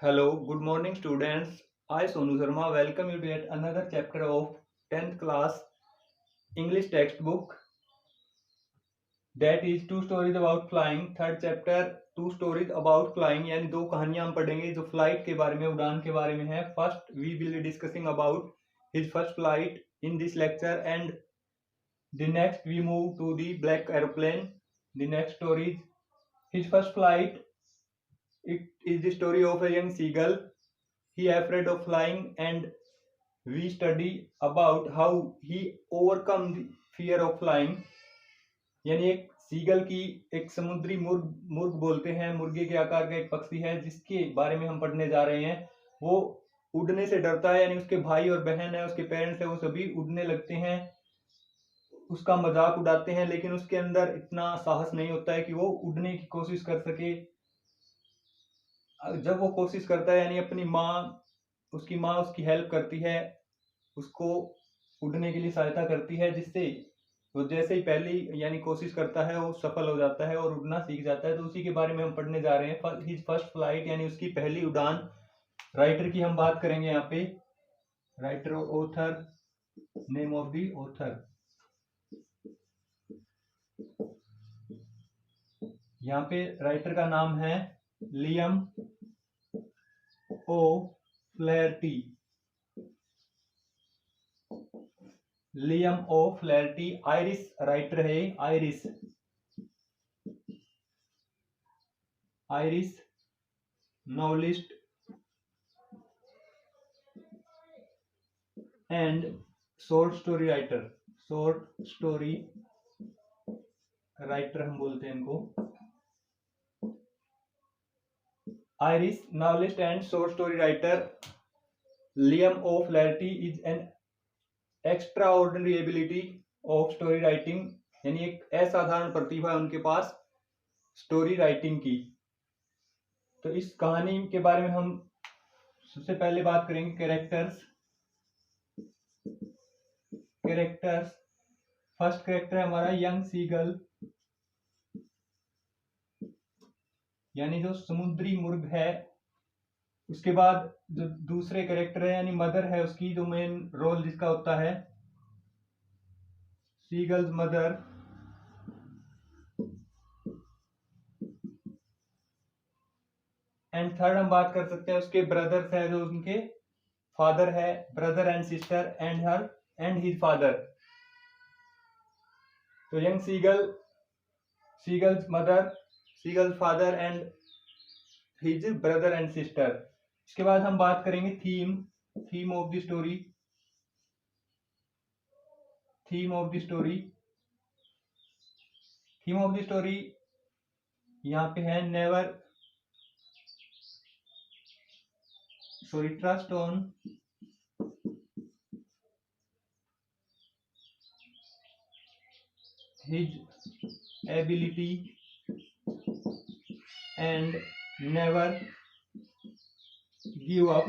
Hello, good morning students. I Sonu Sharma welcome you to yet another chapter of 10th class English textbook, that is two stories about flying. Third chapter two stories about flying, यानी दो कहानियां हम पढ़ेंगे जो flight के बारे में, उड़ान के बारे में है. First we will be discussing about his first flight in this lecture, and the next we move to the black aeroplane. The next story is his first flight. It is the story of a young seagull. He afraid of flying, and we study about how he overcome the fear of flying. यानी एक seagull की, एक समुद्री मुर्ग बोलते हैं, मुर्गे के आकार का एक पक्षी है जिसके बारे में हम पढ़ने जा रहे हैं. वो उड़ने से डरता है, यानी उसके भाई और बहन है, उसके पेरेंट्स है, वो सभी उड़ने लगते हैं, उसका मजाक उड़ाते हैं, लेकिन उसके अंदर इतना साहस नहीं होता है कि वो उड़ने की कोशिश कर सके. जब वो कोशिश करता है, यानी अपनी उसकी माँ उसकी हेल्प करती है, उसको उड़ने के लिए सहायता करती है, जिससे वो जैसे ही पहली यानी कोशिश करता है वो सफल हो जाता है और उड़ना सीख जाता है. तो उसी के बारे में हम पढ़ने जा रहे हैं. हिज फर्स्ट फ्लाइट यानी उसकी पहली उड़ान. राइटर की हम बात करेंगे यहाँ पे. Writer author, name of the author. यहाँ पे राइटर का नाम है Liam O'Flaherty. Liam O'Flaherty Irish writer है. Irish novelist and short story writer हम बोलते हैं इनको. Irish novelist and short story writer Liam O'Flaherty is an extraordinary ability of story writing. यानी एक असाधारण प्रतिभा है उनके पास स्टोरी राइटिंग की. तो इस कहानी के बारे में हम सबसे पहले बात करेंगे कैरेक्टर्स. फर्स्ट कैरेक्टर है हमारा यंग सीगल, यानी जो समुद्री मुर्ग है. उसके बाद जो दूसरे कैरेक्टर है यानी मदर है उसकी, जो मेन रोल जिसका होता है सीगल्स मदर. एंड थर्ड हम बात कर सकते हैं उसके ब्रदर्स है, जो उनके फादर है, brother and sister and his father. तो young seagull's mother, seagull's father and his brother and sister. इसके बाद हम बात करेंगे थीम ऑफ द स्टोरी. यहाँ पे है trust on his ability and never give up.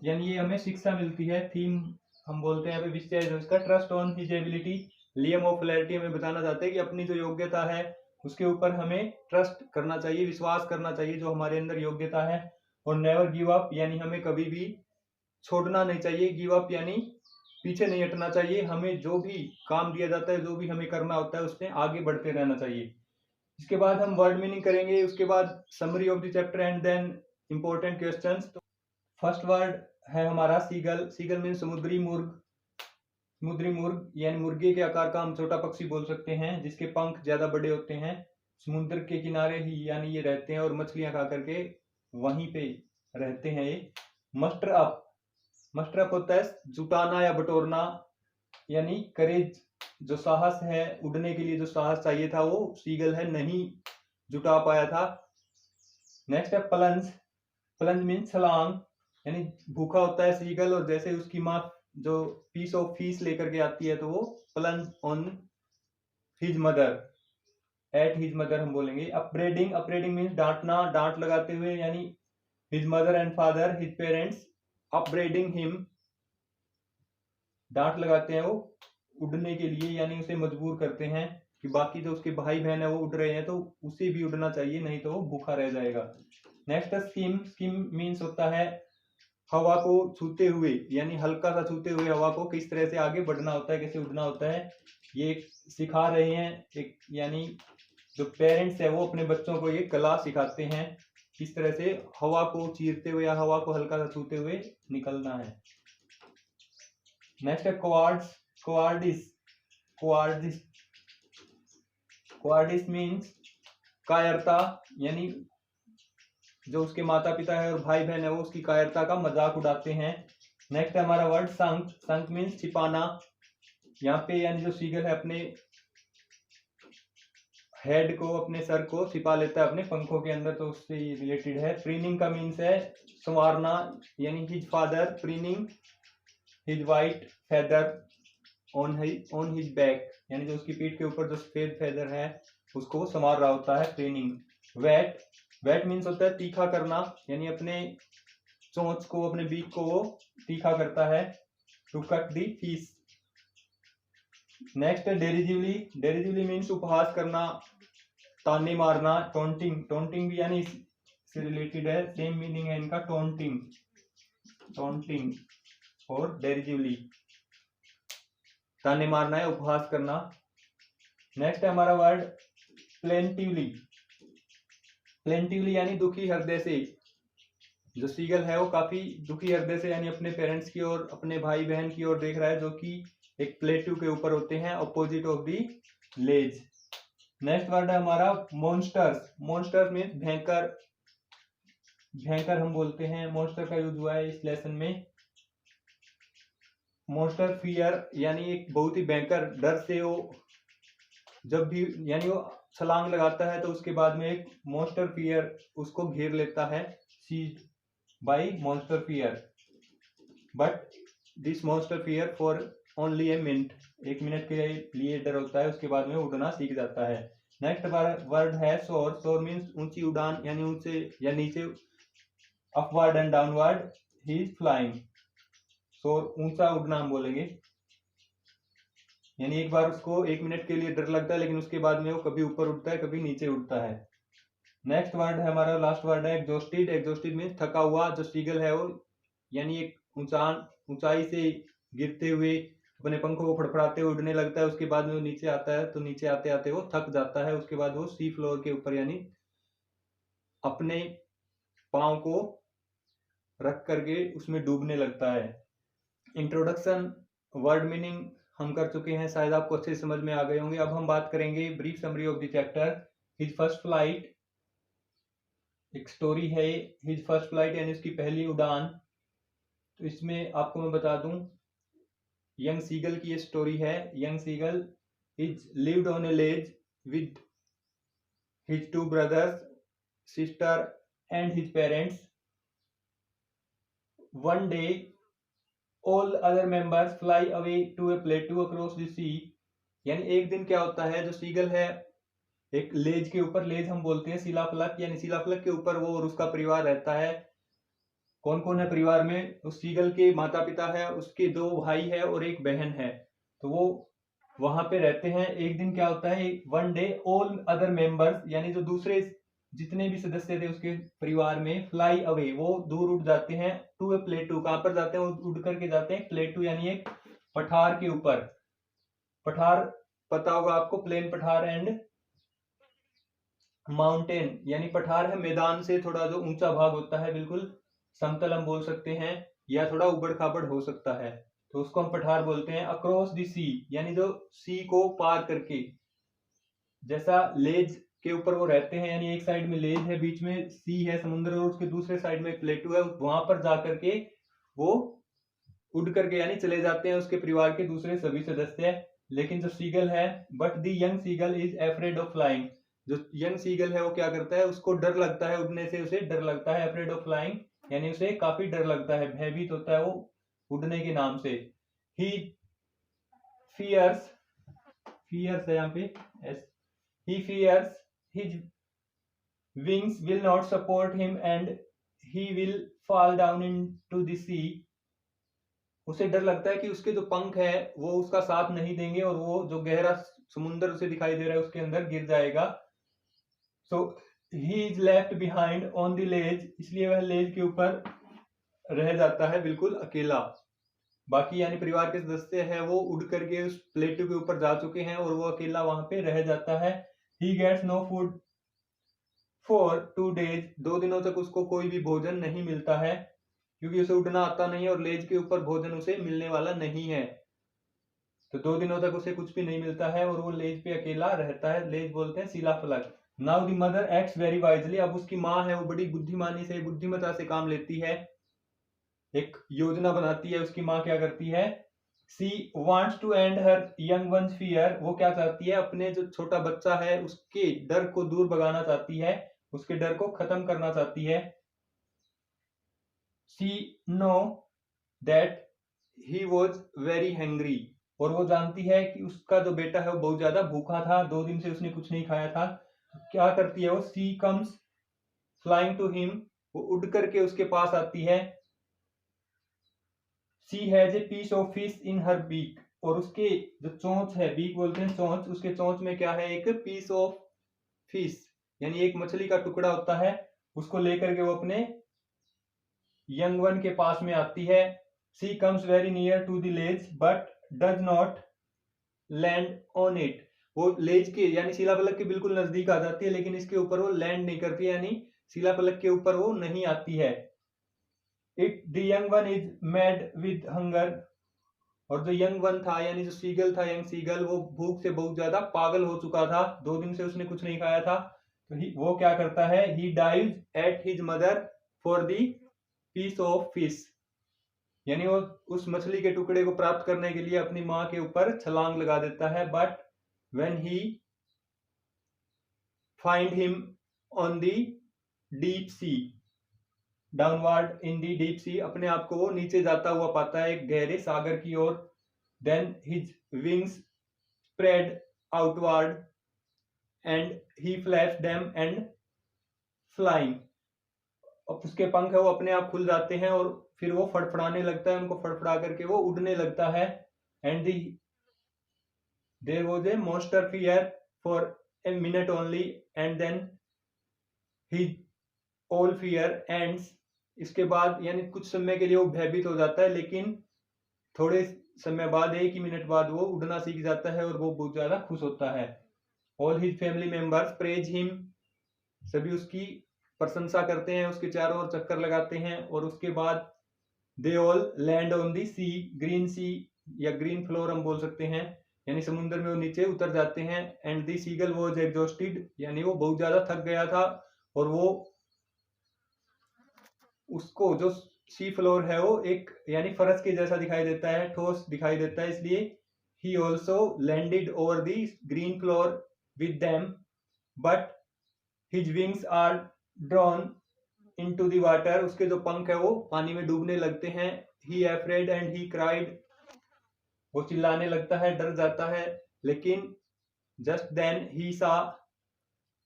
यानी ये हमें शिक्षा मिलती है. थीम हम बोलते हैं विषय जो इसका trust on his ability. Liam of Flaherty हमें बताना चाहते हैं कि अपनी जो योग्यता है उसके ऊपर हमें ट्रस्ट करना चाहिए, विश्वास करना चाहिए जो हमारे अंदर योग्यता है. और नेवर गिव अप यानी हमें कभी भी छोड़ना नहीं चाहिए. गिव अप यानी पीछे नहीं हटना चाहिए. हमें जो भी काम दिया जाता है, जो भी हमें करना होता है, उसमें आगे बढ़ते रहना चाहिए. इसके बाद हम वर्ड मीनिंग करेंगे, उसके बाद summary of the chapter and then important questions. तो फर्स्ट वर्ड है हमारा सीगल मीन समुद्री मुर्ग यानी मुर्गे के आकार का हम छोटा पक्षी बोल सकते हैं, जिसके पंख ज्यादा बड़े होते हैं. समुद्र के किनारे ही यानी ये रहते हैं और मछलियां खा करके वहीं पे रहते हैं ये. मस्टर अप होता है जुटाना या बटोरना, यानी करेज, जो साहस है, उड़ने के लिए जो साहस चाहिए था वो सीगल है नहीं जुटा पाया था. नेक्स्ट है प्लंज मीन छलांग, यानी भूखा होता है सीगल और जैसे उसकी माँ जो पीस ऑफ फिश लेकर के आती है तो वो plunge on his mother, at his mother हम बोलेंगे. अपब्रेडिंग मीन्स डांटना, डांट लगाते हुए, यानी his mother and father, his parents upbraiding him, डांट लगाते हैं वो उड़ने के लिए, यानी उसे मजबूर करते हैं कि बाकी जो उसके भाई बहन है वो उड़ रहे हैं तो उसे भी उड़ना चाहिए, नहीं तो वो भूखा रह जाएगा. नेक्स्ट स्किम, स्किम मीन्स होता है हवा को छूते हुए, यानी हल्का सा छूते हुए हवा को किस तरह से आगे बढ़ना होता है, कैसे उड़ना होता है, ये सिखा रहे हैं एक, यानी जो पेरेंट्स है वो अपने बच्चों को ये कला सिखाते हैं किस तरह से हवा को चीरते हुए या हवा को हल्का सा छूते हुए निकलना है। नेक्स्ट है क्वार्ड्स, क्वार्डिस, क्वार्डिस, क्वार्डिस मीन्स कायरता, यानी जो उसके माता पिता है और भाई बहन है वो उसकी कायरता का मजाक उड़ाते हैं। नेक्स्ट है हमारा वर्ड संक, संक मीन्स छिपाना, यहाँ पे यानी जो सीगल है अपने हेड को, अपने सर को छिपा लेता है अपने पंखों के अंदर, तो उससे रिलेटेड है। प्रीनिंग का मीन्स है संवारना, यानी his father preening his white feather on his back, यानी जो उसकी पीठ के ऊपर जो सफेद फेदर है उसको वो संवार रहा होता है, प्रीनिंग। वेट, वेट मीन्स होता है तीखा करना, यानी अपने चोंच को, अपने बीक को वो तीखा करता है, to cut the fees. Next है डेरिजिवली, डेरिजिवली मीन्स उपहास करना, ताने मारना, टोंटिंग, टोंटिंग भी यानी इससे रिलेटेड है, सेम मीनिंग है इनका, टोंटिंग, टोंटिंग और डेरिजिवली, ताने मारना है, उपहास करना। नेक्स्ट है हमारा वर्ड प्लेंटिवली, प्लेंटिवली यानी दुखी हृदय से, जो सीगल है वो काफी दुखी हृदय से यानी अपने पेरेंट्स की ओर, अपने भाई बहन की ओर देख रहा है, जो कि एक प्लेट्यू के ऊपर होते हैं, opposite of the ledge. Next word है हमारा मॉन्स्टर्स, मॉन्स्टर्स मीन्स भयंकर, भयंकर हम बोलते हैं, मॉन्स्टर का यूज हुआ है इस लेसन में। मॉन्स्टर फियर, यानी एक बहुत ही भयंकर डर से वो जब भी, यानी वो छलांग लगाता है तो उसके बाद में एक मॉन्स्टर फियर उसको घेर लेता है, seized by monster fear, but this monster fear for only a minute, एक मिनट के लिए डर होता है, उसके बाद में उड़ना सीख जाता है। नेक्स्ट वर्ड है सोर, सोर मीन्स ऊंची उड़ान, यानी ऊंचे या नीचे, upward and downward, he is flying, सोर ऊंचा उड़ना हम बोलेंगे, यानी एक बार उसको एक मिनट के लिए डर लगता है लेकिन उसके बाद में वो कभी ऊपर उड़ता है कभी नीचे उड़ता है। नेक्स्ट वर्ड है हमारा लास्ट वर्ड है एग्जॉस्टेड, एग्जॉस्टेड मीन्स थका हुआ, जो सीगल है वो यानी एक ऊंचाई से गिरते हुए अपने पंखों को फड़फड़ाते हुए उड़ने लगता है, उसके बाद में वो नीचे आता है तो नीचे आते आते वो थक जाता है, उसके बाद वो सी फ्लोर के ऊपर यानी अपने पांव को रख करके उसमें डूबने लगता है। इंट्रोडक्शन, वर्ड मीनिंग हम कर चुके हैं, शायद आपको अच्छे समझ में आ गए होंगे। अब हम बात करेंगे brief summary of the chapter, his first flight, एक स्टोरी है हिज फर्स्ट फ्लाइट यानी उसकी पहली उड़ान। तो इसमें आपको मैं बता दूं यंग सीगल की ये स्टोरी है। Young seagull is lived on a ledge with his two brothers, sister and his parents. One day all other members fly away to a plateau across the sea, यानी एक दिन क्या होता है, जो सीगल है एक लेज के ऊपर, लेज हम बोलते हैं शिलाफलक, यानी शिलाफलक के ऊपर वो और उसका परिवार रहता है। कौन कौन है परिवार में, उस सीगल के माता पिता है, उसके दो भाई है और एक बहन है, तो वो वहां पे रहते हैं। एक दिन क्या होता है, one day all other members, यानी जो दूसरे जितने भी सदस्य थे उसके परिवार में, फ्लाई अवे वो दूर उड़ जाते हैं, टू ए प्लेटू, कहां पर जाते हैं, वो उड़ करके जाते हैं प्लेटू यानी एक पठार के ऊपर। पठार पता होगा आपको, प्लेन पठार एंड माउंटेन, यानी पठार है मैदान से थोड़ा जो ऊंचा भाग होता है, बिल्कुल समतल हम बोल सकते हैं, या थोड़ा उबड़ खाबड़ हो सकता है, तो उसको हम पठार बोलते हैं। अक्रॉस द सी, यानी जो सी को पार करके, जैसा लेज के ऊपर वो रहते हैं, यानी एक साइड में लेज है, बीच में सी है समुद्र, और उसके दूसरे साइड में प्लेटू है, वहां पर जाकर के वो उड़ करके यानी चले जाते हैं उसके परिवार के दूसरे सभी सदस्य। लेकिन जो सीगल है, but the young seagull is afraid of flying, जो यंग सीगल है वो क्या करता है, उसको डर लगता है उड़ने से, उसे डर लगता है, एफ्रेड ऑफ फ्लाइंग यानी उसे काफी डर लगता है, भयभीत होता है वो उड़ने के नाम से। ही फियर्स, फियर्स है यहाँ पे S, he fears his wings will not support him and he will fall down into the sea, उसे डर लगता है कि उसके जो पंख है वो उसका साथ नहीं देंगे और वो जो गहरा समुद्र उसे दिखाई दे रहा है उसके अंदर गिर जाएगा। So he is left behind on the ledge, इसलिए वह लेज के ऊपर रह जाता है बिल्कुल अकेला। बाकी यानी परिवार के सदस्य है वो उड़ करके उस प्लेटू के ऊपर जा चुके हैं और वो अकेला वहां पे रह जाता है। He gets no food for 2 days, 2 दिनों तक उसको कोई भी भोजन नहीं मिलता है, क्योंकि उसे उड़ना आता नहीं है और लेज के ऊपर भोजन उसे मिलने वाला नहीं है। तो 2 दिनों तक उसे कुछ भी नहीं मिलता है और वो लेज पे अकेला रहता है। लेज बोलते हैं शिलाफलक। Now the mother acts very wisely, अब उसकी माँ है वो बड़ी बुद्धिमानी से, बुद्धिमता से काम लेती है, एक योजना बनाती है। उसकी माँ क्या करती है, she wants to end her young one's fear, वो क्या चाहती है, अपने जो छोटा बच्चा है उसके डर को दूर भगाना चाहती है, उसके डर को खत्म करना चाहती है। She know that he was very hungry, और वो जानती है कि उसका जो बेटा है वो बहुत ज्यादा भूखा था, 2 दिन से उसने कुछ नहीं खाया था। क्या करती है वो, she comes flying to him, वो उड़ करके उसके पास आती है। She has a piece of fish in her beak, और उसके जो चोंच है, बीक बोलते हैं चोंच, उसके चोंच में क्या है, एक पीस ऑफ फिश यानी एक मछली का टुकड़ा होता है, उसको लेकर के वो अपने यंग वन के पास में आती है। She comes very near to the ledge but does not land on it, वो लेज के यानी शिलाफलक के बिल्कुल नजदीक आ जाती है, लेकिन इसके ऊपर वो लैंड नहीं करती, यानी शिलाफलक के ऊपर वो नहीं आती है। It the young one is mad with hunger, और जो यंग वन था यानी जो सीगल था, यंग सीगल, वो भूख से बहुत ज्यादा पागल हो चुका था, 2 दिन से उसने कुछ नहीं खाया था। तो वो क्या करता है, he dives at his mother for the piece of fish, यानी वो उस मछली के टुकड़े को प्राप्त करने के लिए अपनी माँ के ऊपर छलांग लगा देता है। But when he find him on the deep sea, downward in the deep sea, अपने आप को वो नीचे जाता हुआ पाता है एक गहरे सागर की ओर। Then his wings spread outward and he flaps them and flying, अब उसके पंख है वो अपने आप खुल जाते हैं और फिर वो फड़फड़ाने लगता है, उनको फड़फड़ा करके वो उड़ने लगता है। And the there was a monster fear for a minute only and then his all fear ends, इसके बाद यानी कुछ समय के लिए वो भयभीत हो जाता है, लेकिन थोड़े समय बाद, 1 ही मिनट बाद वो उड़ना सीख जाता है और वो बहुत ज्यादा खुश होता है। All his family members praise him, सभी उसकी प्रशंसा करते हैं, उसके चारों ओर चक्कर लगाते हैं, और उसके बाद they all land on the sea, green sea या ग्रीन फ्लोर हम बोल सकते हैं, यानी समुद्र में वो नीचे उतर जाते हैं। And the seagull was exhausted, यानी वो बहुत ज्यादा थक गया था, और वो उसको जो सी फ्लोर है वो एक यानी फरस के जैसा दिखाई देता है, ठोस दिखाई देता है, इसलिए he also landed over the green floor with them but his wings are drawn into the water, उसके जो पंख है वो पानी में डूबने लगते हैं। ही अफ्रेड एंड ही क्राइड, वो चिल्लाने लगता है, डर जाता है, लेकिन just then he saw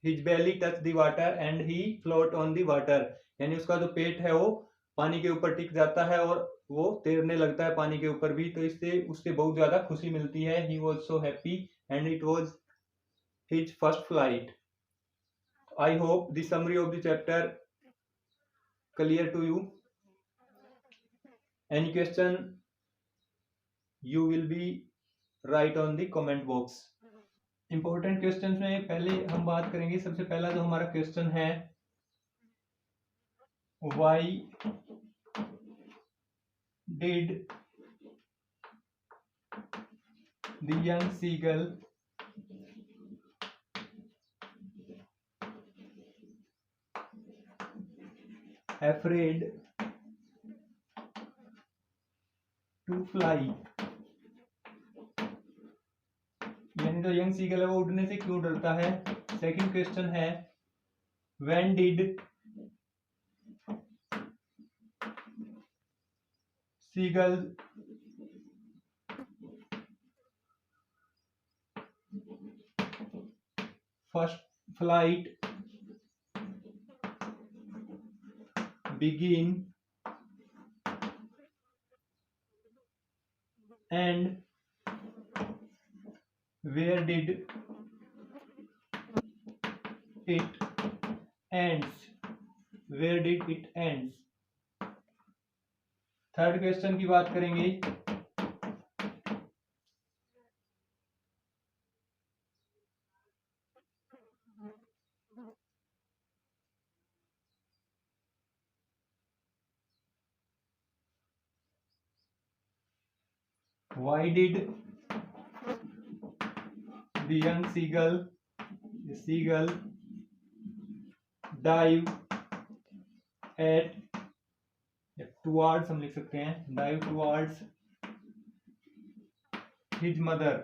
his belly touch the water and he float on the water, यानी उसका जो पेट है वो पानी के ऊपर टिक जाता है और वो तैरने लगता है पानी के ऊपर भी, तो इससे उससे बहुत ज्यादा खुशी मिलती है। He was so happy and it was his first flight. I hope the summary of the chapter clear to you. Any question you will be write on the comment box. Important questions में पहले हम बात करेंगे, सबसे पहला जो हमारा question है, why did the young seagull afraid to fly, यानी जो यंग सीगल है वो उड़ने से क्यों डरता है। सेकंड क्वेश्चन है, when did seagull first flight begin and where did it ends? Where did it ends? Third question की बात करेंगे. Why did the young seagull dive at towards, हम लिख सकते हैं dive towards his mother?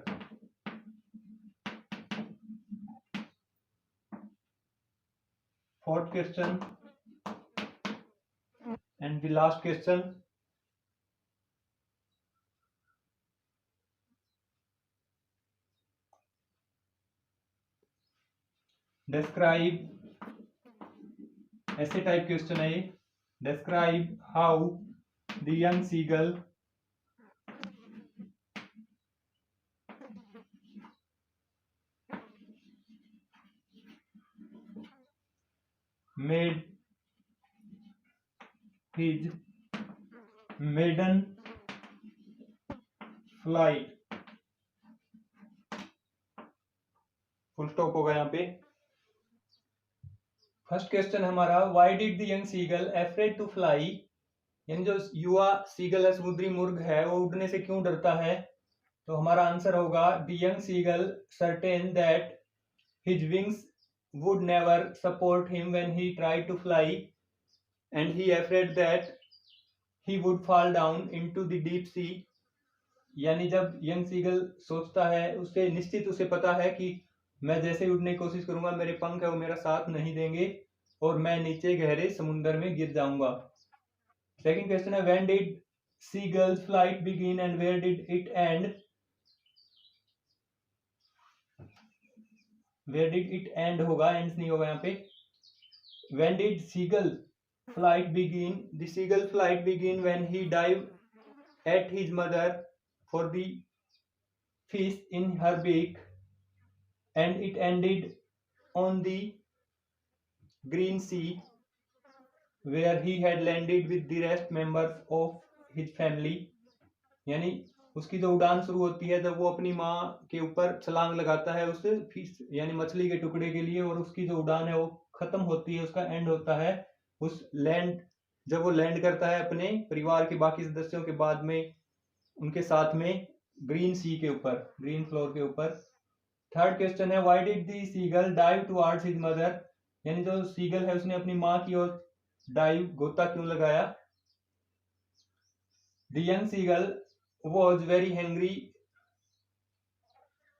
Fourth question and the last question. Describe, ऐसे type question है ये. Describe how the young seagull made his maiden flight. Full stop होगा यहाँ पे. फर्स्ट क्वेश्चन हमारा, why did the young seagull afraid to fly, यानी जो युवा सीगल है, समुद्री मुर्ग है, वो उड़ने से क्यों डरता है? तो हमारा आंसर होगा, the young seagull certain that his wings would never support him when he tried to fly and he afraid that he would fall down into the deep sea. यानी जब यंग सीगल सोचता है, उसे निश्चित उसे पता है कि मैं जैसे ही उड़ने की कोशिश करूंगा, मेरे पंख है वो मेरा साथ नहीं देंगे और मैं नीचे गहरे समुद्र में गिर जाऊंगा. सेकंड क्वेश्चन है, when did seagulls flight begin and where did it end? Where did it end होगा, एंड्स नहीं होगा यहाँ पे. When did seagull flight begin? The seagull flight begin when he dive at his mother for the fish in her beak and it ended on the green sea where he had landed with the rest members of his family. यानी उसकी जो उड़ान शुरू होती है जब वो अपनी माँ के ऊपर छलांग लगाता है उस फिश यानी मछली के टुकड़े के लिए, और उसकी जो उड़ान है वो खत्म होती है, उसका एंड होता है उस लैंड, जब वो लैंड करता है अपने परिवार के बाकी सदस्यों के बाद में उनके साथ में ग्रीन सी के ऊपर, ग्रीन फ्लोर के ऊपर. थर्ड क्वेश्चन है, why did the seagull dive towards his mother? यानी जो सीगल है उसने अपनी माँ की ओर डाइव, गोता क्यों लगाया? The young seagull was very hungry.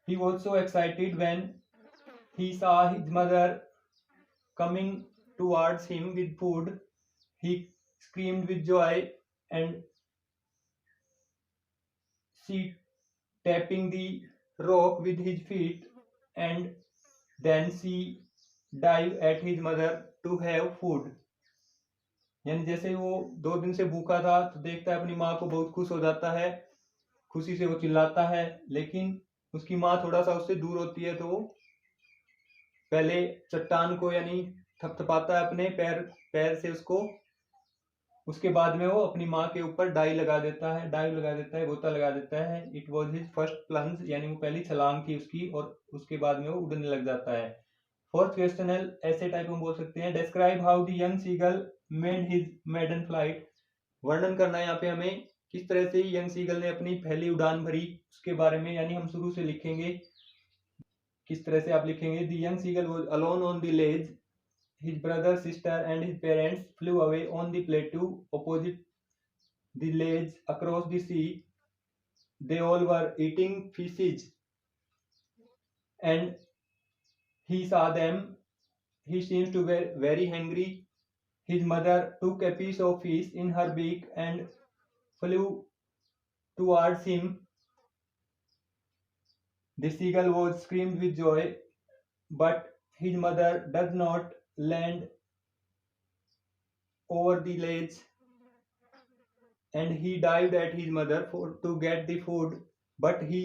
He was so excited when he saw his mother coming towards him with food. He screamed with joy and she tapping the rock with his feet, and then she dive at his mother to have food. यानी जैसे वो 2 दिन से भूखा था तो देखता है अपनी माँ को, बहुत खुश हो जाता है, खुशी से वो चिल्लाता है, लेकिन उसकी माँ थोड़ा सा उससे दूर होती है तो वो पहले चट्टान को यानी थपथपाता है अपने पैर से उसको, उसके बाद में वो अपनी माँ के ऊपर डाइव लगा देता है, गोता लगा देता है. It was his first plunge, यानी वो पहली छलांग थी उसकी, और उसके बाद में वो उड़ने लग जाता है. फोर्थ क्वेश्चन है, ऐसे टाइप हम बोल सकते हैं, describe how the young seagull made his maiden flight. वर्णन करना है यहाँ पे हमें किस तरह से यंग सीगल ने अपनी पहली उड़ान भरी, उसके बारे में. यानी हम शुरू से लिखेंगे, किस तरह से आप लिखेंगे. The young seagull was alone on the ledge. His brother, sister, and his parents flew away on the plateau opposite the ledge across the sea. They all were eating fishes, and he saw them. He seemed to be very hungry. His mother took a piece of fish in her beak and flew towards him. The seagull was screamed with joy, but his mother does not land over the ledge, and he dived at his mother to get the food, but he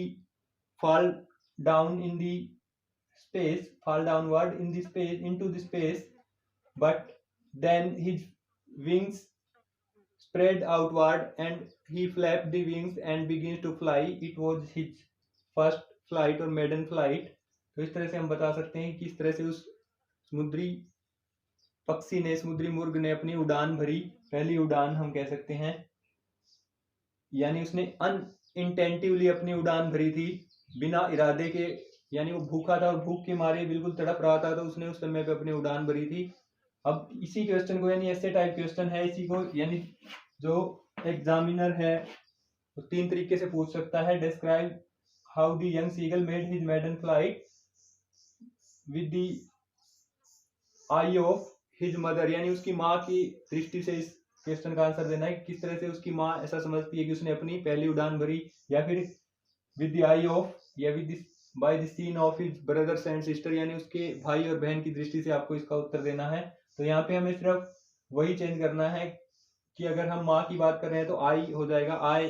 fall downward in the space into the space but then his wings spread outward and he flapped the wings and begins to fly. It was his first flight or maiden flight. तो इस तरह से हम बता सकते हैं कि किस तरह से उस समुद्री पक्षी ने, समुद्री मुर्ग ने अपनी उड़ान भरी, पहली उड़ान हम कह सकते हैं, यानी उसने अनइंटेंटिवली अपनी उड़ान भरी थी, बिना इरादे के, यानी वो भूखा था और भूख के मारे बिल्कुल तड़प रहा था, तो उसने उस समय पे अपनी उड़ान भरी थी। अब इसी क्वेश्चन को, यानी ऐसे टाइप क्वेश्चन है, इसी को यानी जो एग्जामिनर है वो 3 तरीके से पूछ सकता है। Describe how the young seagull made his maiden flight with the eye of his mother, यानी उसकी माँ की दृष्टि से इस क्वेश्चन का आंसर देना है कि किस तरह से उसकी माँ ऐसा समझती है कि उसने अपनी पहली उड़ान भरी, या फिर विद द आई ऑफ, या with by the scene of his brothers and sister, यानी उसके भाई और बहन की दृष्टि से आपको इसका उत्तर देना है। तो यहाँ पे हमें सिर्फ वही चेंज करना है कि अगर हम माँ की बात कर रहे हैं तो आई हो जाएगा आई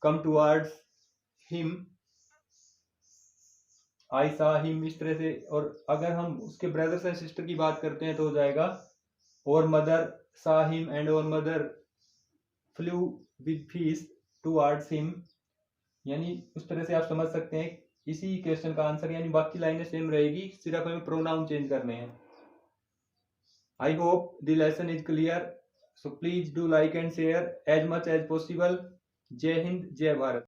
कम टुवर्ड्स हिम, आई सा हिम, इस तरह से। और अगर हम उसके ब्रदर्स एंड सिस्टर की बात करते हैं तो हो जाएगा और मदर सा हिम एंड और mother flu with fees towards him, यानी उस तरह से आप समझ सकते हैं इसी क्वेश्चन का आंसर, यानी बाकी लाइनें सेम रहेगी, सिर्फ हमें प्रोनाउन चेंज करने हैं। I hope the lesson is clear, so please do like and share as much as possible. जय हिंद, जय भारत।